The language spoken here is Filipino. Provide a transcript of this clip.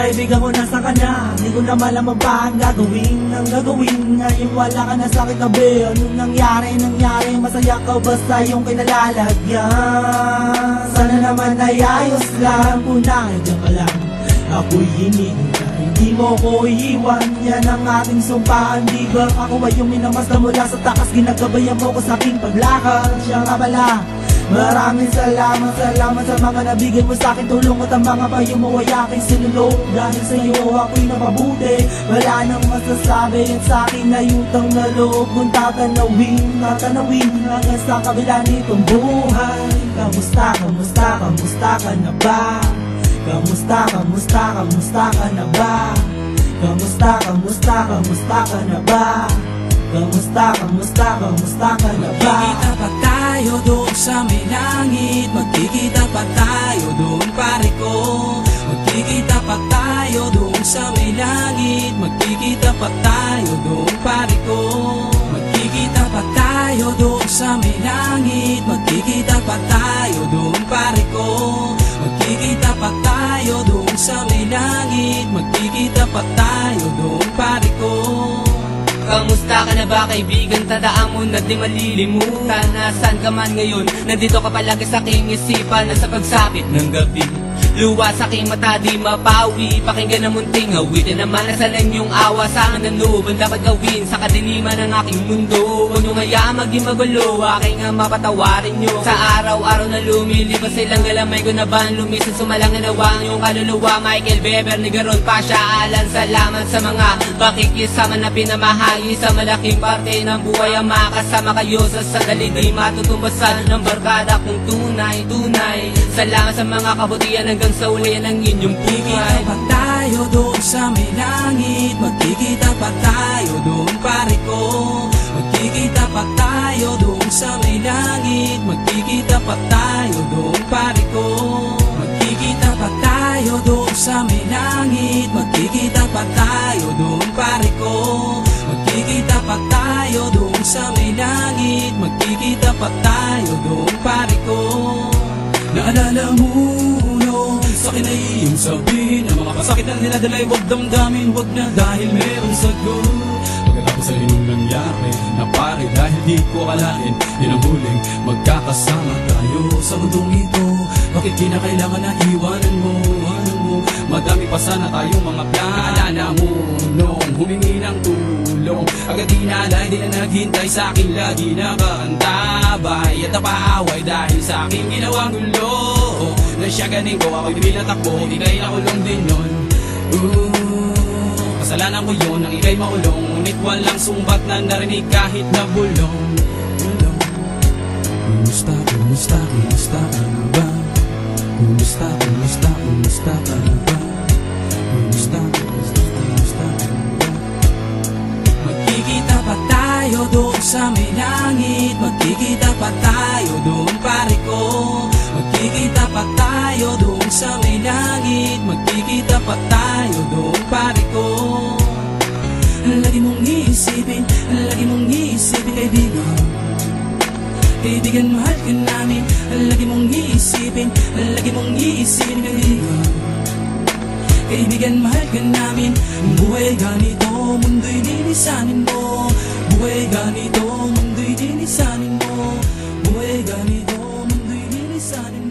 kaibigan ko nasa kanya. Di ko na malaman pa ang gagawin. Ngayon wala ka na sa aking tabi. Anong nangyari? Masaya ka basta yung kinalalagyan. Sana naman ay ayos lang. Punay dyan ka lang, ako'y hinihinga. Hindi mo ko iiwan, yan ang ating sumpaan. Di ba ako ay yung minamasta mula sa takas? Ginagabayan mo ko sa aking paglakad. Siya nga pala, maraming salamat sa mga nabigay mo sa akin. Tulong at ang mga payo mo ay aking sinulong. Dahil sa iyo ako'y napabuti. Wala nang masasabi at sa akin ay utang na loob kung tatanawin hanggang sa kabila nitong buhay. Kamusta ka na ba? Kamusta ka na ba? Kamusta ka na ba? Kamusta ka na ba? Magkikita pa tayo doon sa may langit. Magkikita pa tayo doon pare ko. Magkikita pa tayo doon sa may langit. Magkikita pa tayo doon pare ko. Magkikita pa tayo doon sa may langit. Magkikita pa tayo doon pare ko. Magkikita pa tayo doon sa may langit. Magkikita pa tayo doon pare ko. Kamusta ka na ba kaibigan? Tandaan mo na di malilimutan. Nasaan ka man ngayon? Nandito ka palagi sa aking isipan. Nasa pagsapit ng gabi, luwa sa aking mata di mapawi. Pakinggan ang munting awitin naman. Nasa lang yung awa sa akin ng loob. Ang dapat gawin sa kadiliman ng aking mundo. Huwag nyo ngayaan maging magulo. Aking nga mapatawarin nyo. Sa araw-araw na lumilipas silang galamay ko na ba lumisan. Sumalang na nawang yung kaluluwa. Michael Beber, Nigaron, Pasha, Alan. Salamat sa mga pakikisama na pinamahagi. Sa malaking parte ng buhay ang makasama kayo sa sandali. Di matutumbasan ng barkada kung tunay. Salamat sa mga kabutihan hanggang sa uli ng inyong buhay. Magkikita pa tayo doon sa may langit. Magkikita pa tayo doon pare ko. Magkikita pa tayo doon sa may langit. Magkikita pa tayo doon pare ko. Magkikita pa tayo doon sa may langit. Magkikita pa tayo doon pare ko. Magkikita pa tayo doon sa may langit. Magkikita pa tayo doon pare ko. Naalala mo no, sa akin ay iyong sabihin ang mga pasakit na niladalay, huwag damdamin, huwag na dahil merong sagot. Pagkatapos ay nung nangyari na pare dahil di ko akalain, yun ang huling magkakasama tayo sa mundong ito. Bakit kinakailangan na iwanan mo? Madami pa sana tayong mga plan. Naalala mo nung humingi ng tulong, agad dinalay, di na naghintay sa akin, lagi nakaantabay at napaaway dahil sa aking ginawang gulo. Nasyaganin ko ako'y pinatakbo, di kayo nakulong din nun. Kasalanan ko yun, ang ika'y maulong, ngunit walang sumbat na narinig kahit na bulong. Kumusta ka na ba? Kumusta ka na ba? Kumusta ka na ba? Magkikita pa tayo doon sa may langit. Magkikita pa tayo doon pare ko. Magkikita pa tayo doon sa may langit. Magkikita pa tayo doon pare ko. Lagi mong iisipin kaibigan. Kaibigan, mahal ka namin. Lagi mong iisipin kaibigan. Kaibigan, mahal ka namin. Buhay ganito, mundo'y linisanin mo. Buhay ganito, mundo'y linisanin mo. Buhay ganito, mundo'y linisanin mo.